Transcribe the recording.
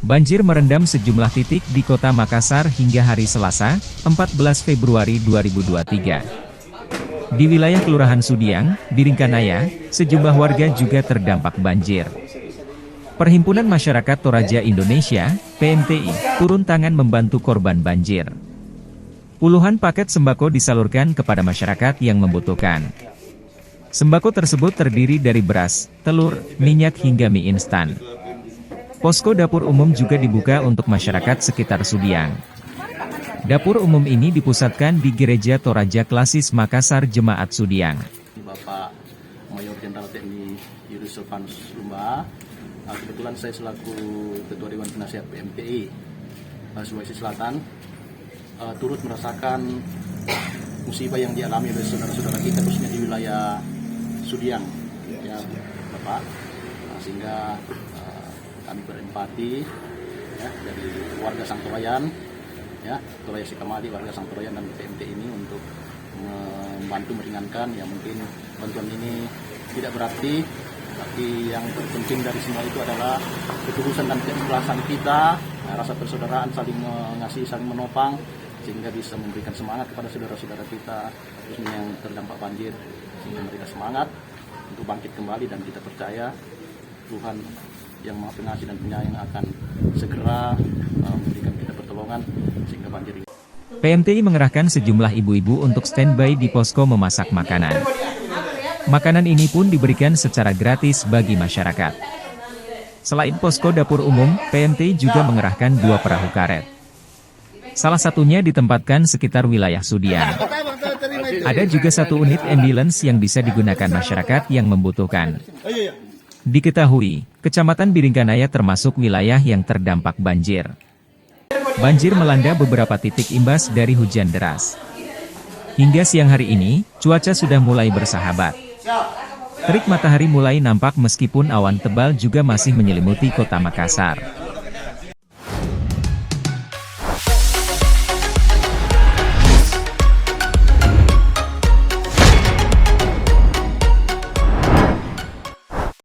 Banjir merendam sejumlah titik di Kota Makassar hingga hari Selasa, 14 Februari 2023. Di wilayah Kelurahan Sudiang, Biringkanaya, sejumlah warga juga terdampak banjir. Perhimpunan Masyarakat Toraja Indonesia, PMTI, turun tangan membantu korban banjir. Puluhan paket sembako disalurkan kepada masyarakat yang membutuhkan. Sembako tersebut terdiri dari beras, telur, minyak hingga mie instan. Posko dapur umum juga dibuka untuk masyarakat sekitar Sudiang. Dapur umum ini dipusatkan di Gereja Toraja Klasis Makassar Jemaat Sudiang. Bapak Mayor Jenderal TNI Yudis Silvanus Lumba, kebetulan saya selaku Ketua Dewan Penasihat PMTI Sulawesi Selatan, turut merasakan musibah yang dialami oleh saudara-saudara kita khususnya di wilayah Sudiang, ya Bapak, sehingga kami berempati ya, dari warga Sangtoroyan, ya, Toraya Sikamadi, warga Sangtoroyan dan PMT ini untuk membantu meringankan. Ya mungkin bantuan ini tidak berarti, tapi yang terpenting dari semua itu adalah ketulusan dan keikhlasan kita, rasa persaudaraan, saling mengasihi, saling menopang, sehingga bisa memberikan semangat kepada saudara-saudara kita khususnya yang terdampak banjir, sehingga mereka semangat untuk bangkit kembali, dan kita percaya Tuhan yang Maha Pengasih dan Penyayang akan segera memberikan kita pertolongan sehingga banjir ini. PMTI mengerahkan sejumlah ibu-ibu untuk standby di posko memasak makanan. Makanan ini pun diberikan secara gratis bagi masyarakat. Selain posko dapur umum, PMTI juga mengerahkan 2 perahu karet. Salah satunya ditempatkan sekitar wilayah Sudiang. Ada juga 1 unit ambulans yang bisa digunakan masyarakat yang membutuhkan. Diketahui, Kecamatan Biringkanaya termasuk wilayah yang terdampak banjir. Banjir melanda beberapa titik imbas dari hujan deras. Hingga siang hari ini, cuaca sudah mulai bersahabat. Terik matahari mulai nampak meskipun awan tebal juga masih menyelimuti Kota Makassar.